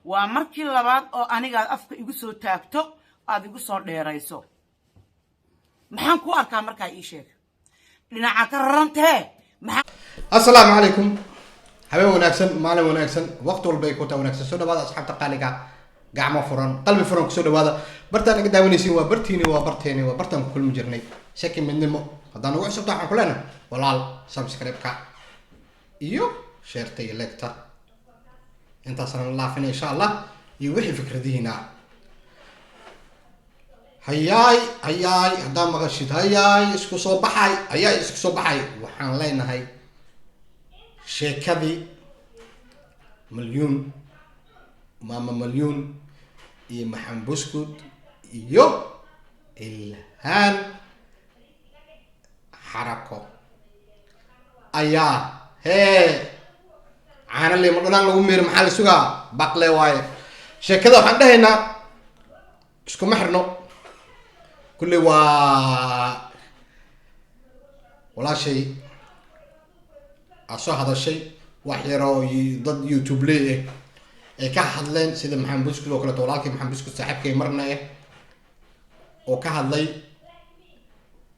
ومركي لبعض أو أنا قاعد أفكر يقصوا تاكتو قاعد يقصوا ديرايسو محن كو أركان مركا إيشيك لنا عكرنته السلام عليكم حبيبي وناكسن مالي وناكسن وقت والبيكوتا وناكسن سودا بعض أصحاب تقاليقا قعمة فرن قلبي فرن كسودا بعض برتان قدامي نسي وبرتيني وبرتيني وبرتان كل مجرني شكل من نمو هذا نوع سبتاح كلنا ولا سبسكرايب كا إيو شيرتي لكتا انت صار الله فينا إن شاء الله يوحي فكرة دينا هياي هذا ما غشيت هياي اسكو صباحي هياي اسكو صباحي وحان لينا هاي شيكادي مليون ماما مليون إيه محمد بسكوت يو إلهان حركة أيا هي عانا اللي مرنا لو مير محل سوغا باقلي واي شيكادا waxaan dhahaynaa isku maxirno kulli wala shay asoo hadashay wax yar oo dad YouTube leeyahay ee ka hadleen sida maxamed buskut oo kale walaalkii maxamed buskut saaxiibkay marna oo ka hadlay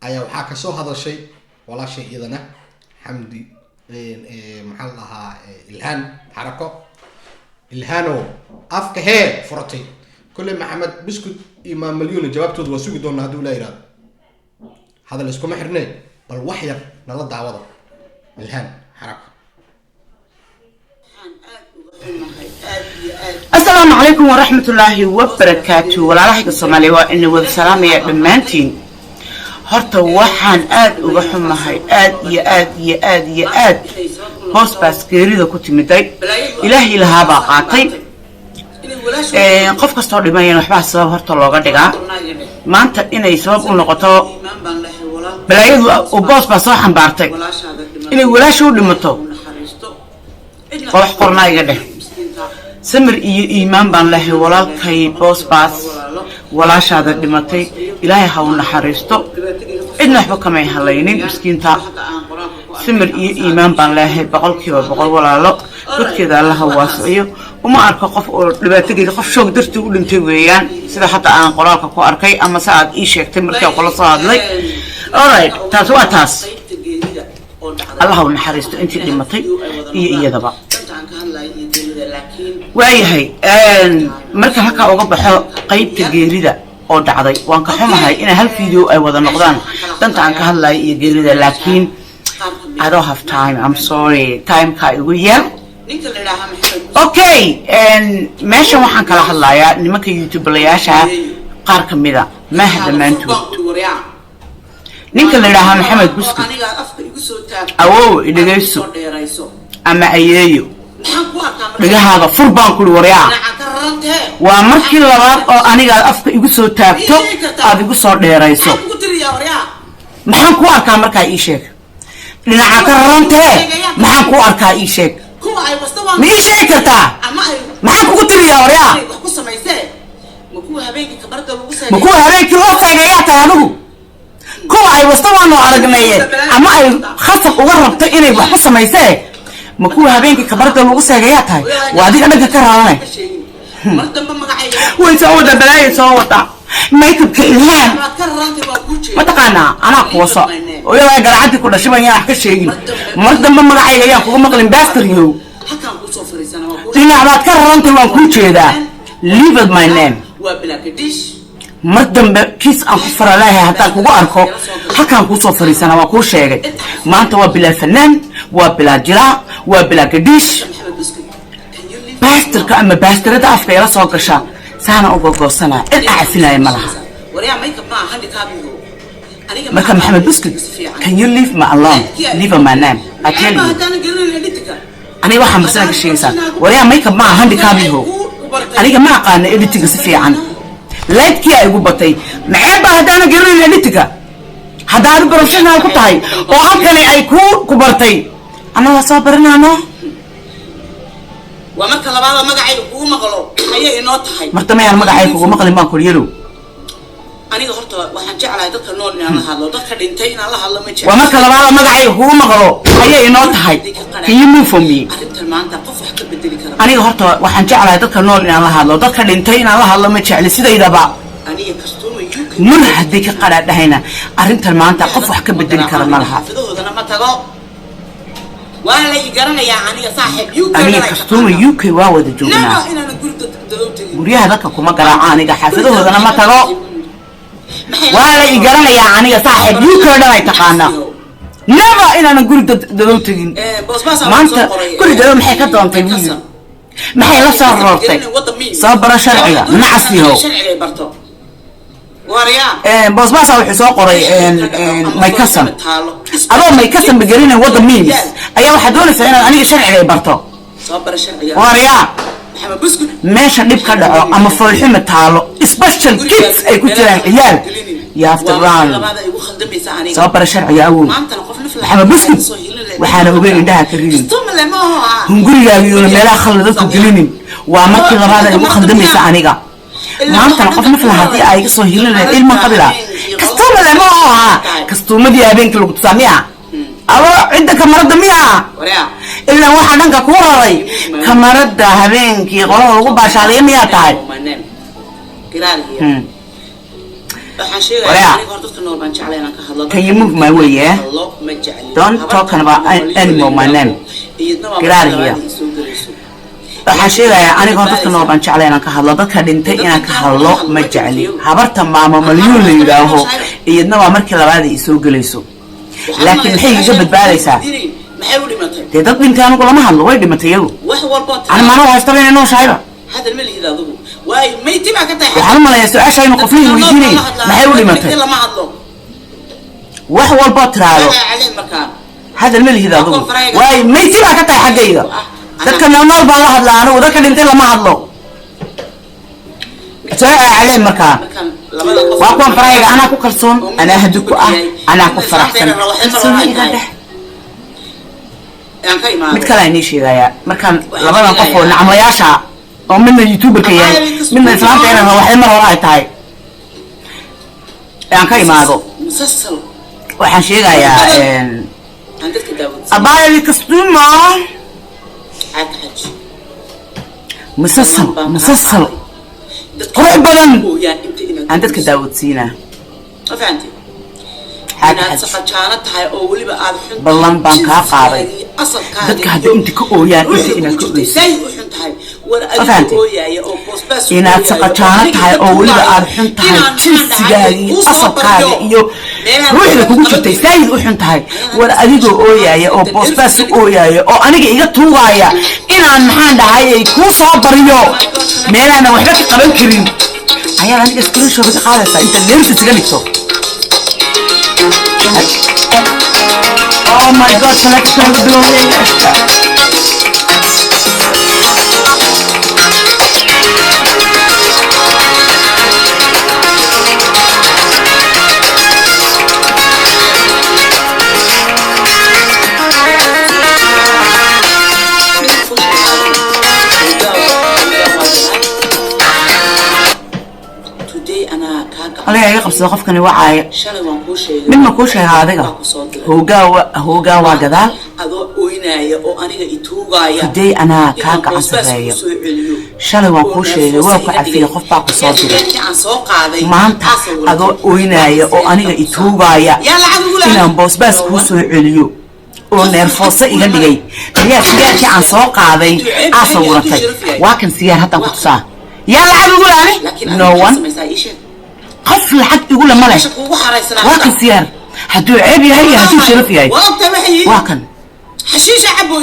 ayaa waxa ka soo hadashay walaashay iyadana xamdi maxal lahaa ilhaan xarako ilhaano afka hee furtay kulli maxamed buskut imaam milyan jawaabtoodu waa sugi doonaa haduu la yiraahdo hadal isku maxirnay bal wax yar nala daawada ilhaan xarako السلام عليكم ورحمة الله وبركاته ولا راح الصومالي وإنه والسلام يا دمانتين هرت وحن وحما هاي آد بوس بس كريدة كنت متضايق إلهي لها باقاتي قف كستور ما ينحبها السبب هرت الله قدقا ما أنت إنه يسبب النقطة بلايد وبوس بس صاحن بارتك إنه ولا شو لمتو وح قرنا يقدر سمر إيمان بان له ولا كي بوس باس ولا شهادة دمتي إلهي هون حريستو إدنا حبك ما يهلينين مسكين تا سمر إيمان بان له بقول كي وبقول ولا لا قد كذا الله واسعيه وما أرك قف لبتجي قف شو قدرت تقول أنت ويان سيدا حتى أنا قرارك كو أركي أما ساعد إيش يكتمل كي وقول صاد لي alright تاسوا تاس الله هون حريستو أنت دمتي إيه دبا waayahay marka halka uga baxo qaybta geerida oo dhacday waan ka xumahay in hal video ay wada noqdaan danta aan ka hadlay iyo geerida laakiin I don't have time I'm sorry time ka igu yar okay meesha waxaan kala hadlayaa nimanka YouTube layaasha qaar kamida ma hadamaantood ninka la yiraahdo Maxamed Buskut awow idagayso ama ayeeyo بجهاده فربان كل وريا ومركي لبعض أو أنا قاعد أفكر يقصوا تاكتو قاعد يقصوا ديرايسو محن كو أركان مركا إيشيك لنا عكرنته محن كو أركان إيشيك ميشيك كرتا محن كو قلت لي يا وريا مكو هبينك لوسا جاياتا يا نو كو أي وستوانو أرقنيه أما أي خاصة وغربت إني بحقصة ميسيه مكو هبينك كبرت لو ساغياتاي وادي انا كراانay ويسودا بلاي سودا ميك اب كيلان ما تقانا انا قوسه ويا غرعتي كل شبان يا ka sheegin mardan ma magacayga ayaan kugu maqlin baastaryo halkaan ku soo fariisana waa tina aad ka raantay waan ku jeedaa leave my name waa bilakadish mardan kiis aan ku faralahay hatta kugu arko halkaan ku soo fariisana waa ku sheegay maanta waa bilaa fanaan waa bilaa jiraa waa bilaa gadish baastarka ama baastarada afka yara soo gasha saana uga goosana in aafinay malaha wariya makeup ma handicapio marka Maxamed Buskut can you leave me alone leave my name I tell you ani waxa mas'ala ka sheegaysa wariya makeup ma handicapio aniga ma aqaan editing si fiican laydkii ay ugu batay maxay hadana garin editing hadaan professional ku tahay oo halkani ay ku bartay أنا وصابرنا أنا. وما كلا بعض ما قاعد يقوم مغلو. هي إنه تحي. مرتمي أنا ما قاعد يقوم مغلي ما كل يلو. aniga horta waxaan jeclahay dadka nool inaan la hadlo dadka dhintay inaan la hadlo ma jecel waa marka labaad magacay huu maqlo ayay inoo tahay can you move for me arrintan maanta qof wax ka bedeli kara aniga horta waxaan jeclahay dadka nool inaan la hadlo dadka dhintay inaan la hadlo ma jecel sidaydaba aniga kastuuma mar haddii ka qaraadhahayna arrintan maanta qof wax ka bedeli kara ma laha fidoodana ma tago waa la igaranayaa aniga saaxiib UK aniga kastuuma UK waa wada joognaa guryaha dadka kuma garaaca aniga xaafidahoodana ma tago waa la igaranayaa aniga saaxiib UK dhan ay taqaanaa never inaanan guri dadow tegin maanta guri dadow maxay ka doontay wiil maxay la soo roortay soo bara sharciga nacasiho boosbaasa wuxuu soo qoray maykasan adoo maykasan begelina wada means ayaa waxaa doonaysaa inaad aniga sharciga ay barto waryaa meesha dhib ka dhaco ama foolxuma taalo special kids ay ku jiraan ciyaal yaaftiraan soo bara sharciga awood maxamed buskut waxaana ogeyn indhaha ka ridin hungurigaagiyuuna meelaha khalda dadku gelinin waa markii labaad ay ugu khaldamaysa aniga maantana qof nafla haddii ay iga soo hilinaya ilma qabila kastuuma lema aha kastuumadii habeenkii lagu tusaa miya abo cidda kamarada miya ilaa waxaa dhanka kuu raray kamarada habeenkii qolada lagu baashaadaya miyaa tahay can you move my way yeah don't talk about anymore my name get out of here waxaan sheegayaa aniga hor dadka nool baan jeclay inaan ka hadlo dadka dhintay inaan ka hadlo ma jecli habarta maamo malyuun la yidhaaho iyadna waa markii labaad ay soo gelayso laakiin maxay iga badbaadaysaa dee dad dhintay anigu lama hadlo way dhimatay iyagu ani maana haystaba inay nooshahayba waxaan u malayaa su-aasha inu qoflihi weydiinay maxay u dhimatay wax walboo tiraado hadal ma lihid adigu waayo mayti baa ka tahay xaggayga dadka nool baan la hadlaa anigu dadka dhintay lama hadlo soo caleen markaa waa kuwan farayga anaa ku kalsoon anaa hadu ku ah anaa ku faraxsan kalsooniga dhex mid kale aan ii sheegayaa markaan labadan qof oo nacmayaasha oo midna youtuberka yahay midna islaamta inaan waxay mar hore ay tahay aan ka imaado waxaan sheegayaa abaayadi kastuuma مسلسل قرع بدن عندك داودسينا بلان بانكا قاري dadka hadda inta ka ooyaan inta inaad ka oyso inaad saqajaano tahay oo weliba aad xun tahay jinsigaagii asabkaaga iyo ruuxda kugu jirtay saayid u xun tahay war adigoo ooyaaya oo boosbaas u ooyaaya oo aniga iga tuugaaya inaan maxaan dhahay ay kuu soo bariyo meelaana waxba ka qaban karin ayaad aniga screenshot ka qaadaysaa inta leersi isaga dhigto Oh my God, selection of the building. aniga iga qabsado qofkani wacaayo mid ma kuu sheega adiga hoogaa waa gadaal haday anaa kaa gacan sareeyo shalay waan kuu sheegay waa ku cafiya qof baa ku soo diray maanta adoo ooynaya oo aniga ituugaya inaan boosbaas kuu soo celiyo oo neerfoosa iga dhigay ayaa sigaarkii aan soo qaaday aa sawiratay waa kan sigaar haddaan ku tusaa yaa lacag ugu laani no one qof lacag igu lama leh waa kan sigaar hadduu ceeb yahay iyo hadduu sharaf yahay waa kan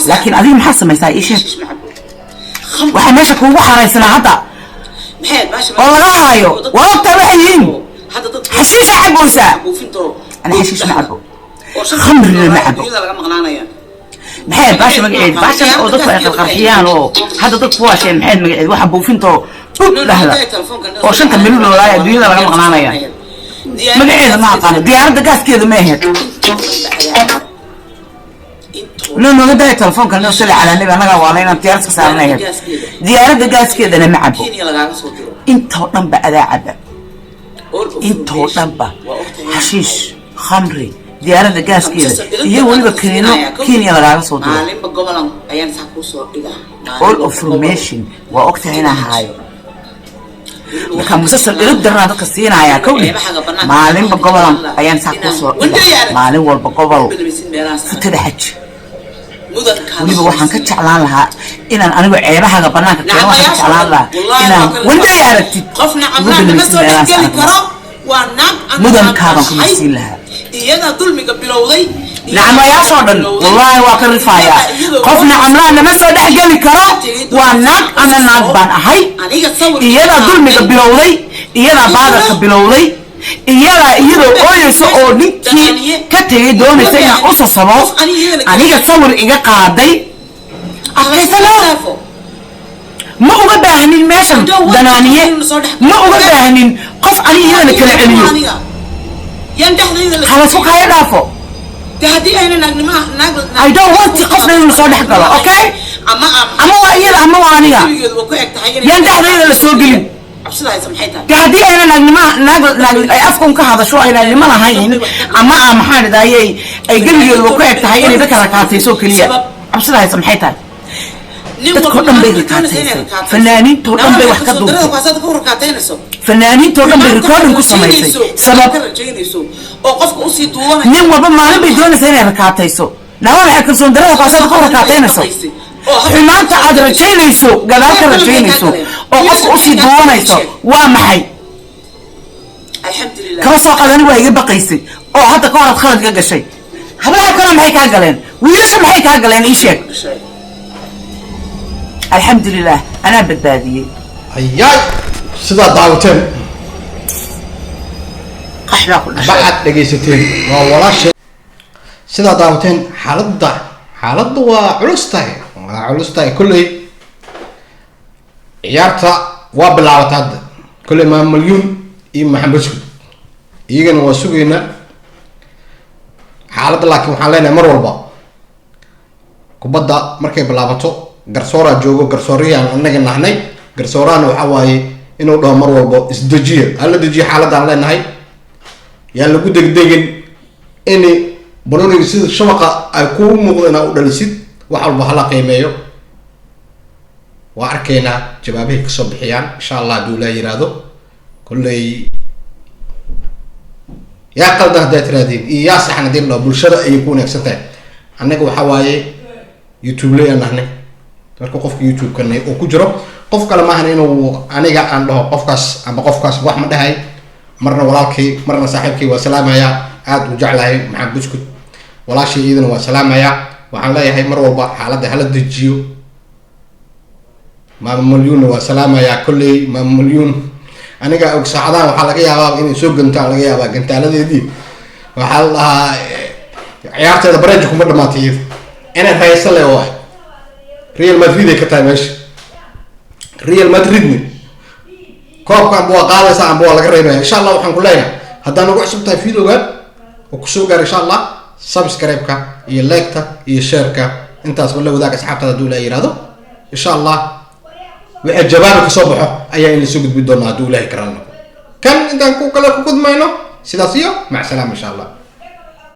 laakiin adiga maxaa samaysaa ii sheeg waxaa meesha kuugu xaraysanaa hadda oo laga haayo waa ogtaa waxay yihiin xashiisha caboysaa ana xashiish ma cabo khamrina ma cabo maxay baasha magaceed baasha oo dadku ay qarqarxiyaan oo hadda dadku waa shay maxay magaceed waxa buufintoo dhahda oo shanta milyan oo laaya adduunyada laga maqnaanaya magaceeda ma aqaano diyaaradda gaaskeeda ma ahayd لو نقدر التلفون كان نوصل على النبي أنا قاولنا نتيارس كسرناه ديارة دجاج كده أنا معبو أنت هون بقى ذا عبا intoo dhanba xashiish khamri diyaaradda gaaskeeda iyo weliba kaniino Kenya lagaaga soo diro all information waa ogtahay inaan haayo marka musasal dhirib darnaa dadka siinayaa kowdhi maalinba gobolan ayaan saa ku soo dhigaa maalin walba gobol futada xaj weliba waxaan ka jeclaan lahaa inaan anigu ceebahaga banaanka keeno waxaan ka jeclaan lahaa inaan weliba aragtid qofna amraan ma soo dhexgeli karo waa naag mudankaaban kuma siin lahaa iyada dulmiga bilowday نعم يا صادن والله واقر رفايا قفنا عمران لما سو دحجلي كرو وناق انا ناق بان احي iyada dulmiga bilowday iyada baadka bilowday iyada ooyayso oo ninkii ka tagay doonaysa inaan u sasabo aniga sawir iga qaaday akaytalo ma uga baahanin meeshan danaaniye ma uga baahanin qof aniga kala celiyo yan dhaxdayda خلاص وقايا دافو تهدي أنا نجمع I don't want to قفنا نصدق كلا أوكي أما وإير أما وانيا ينتهي هذا السوق لي تهدي أنا نجمع أفكم كهذا شو أنا اللي ما هاين أما محل ده يقول لي الوقت تهيني ذكر كاتي سوق لي أبصر هاي سمحتها تكون بيركاتين فنانين تكون بيوحكدوا فنانين تكون بيركورن كسمايسي سبب نين وبا ما لبي دون سنه ركعتيسو لا waxa ka soo daray qaasada ku rakaateenayso xumaanta aad rajaynayso gadaal ka rajaynayso oo qof u sii doonayso waa maxay alxamdulillah ka soo qadan waa iga baqaysay oo hadda ka hor khalad ka gashay hablaha kale maxay ka galeen wiilasha maxay ka galeen ii sheeg alxamdulillah ana badbaadiyay ayaa sida daawteen بعد دقيقتين والله سيدا داوتين حالده وعلوستاي كله عيارتا وبلاوت هذا كل ما مليون محمد سكوت يجينا وسوقينا حالده لكن حالنا مر والبا كبدا markay bilaabato garsoora joogo garsooriyan anaga nahnay garsoorana waxa waaye inuu dhaw mar walba isdajiyo alla dajiyo xaaladan leenahay yaa lagu degdegin in baroniga sida shabaqa ay ku muuqdana u dhalisid wax walba hala qiimeeyo waa arkeena jawaabaha ka soo bixiyaan insha Allah duu la yiraahdo kullay yaa qaldan haday tiraadin iyo saxna din loo bulshada ay ku wanaagsantahay anaga waxa waaye YouTube leeyahay marka qofka YouTube kanay oo ku jiro qof kale ma ahan inuu aniga aan dhaho qofkaas ama qofkaas wax ma dhahay marna walaalkii marna saaxiibkii waa salaamaya aad u jeclahay maxamed buskut walaashii idina waa salaamaya waxaan leeyahay mar walba xaaladda hala dejiyo maam milyuun waa salaamaya kulli maam milyuun aniga og saacadahan waxaa laga yaabaa inay soo gantaan laga yaabaa gantaaladeedii waxaa la ciyaarteeda bareejo kuma dhamaatay inay faysa leh oo Real Madrid ay ka tahay meesha Real Madrid koobkan buu qaadaysa aan buu laga reebay insha Allah waxaan ku leeyahay haddaan ugu cusubtahay videoga oo ku soo gaar insha Allah subscribe-ka iyo like-ta iyo share-ka intaas wala wadaag asxaabtada duu la yiraahdo insha Allah waxa jawaab ka soo baxo ayaa in la soo gudbi doonaa duu la karaan kan intaan ku kala ku gudmayno sidaas iyo ma salaam insha Allah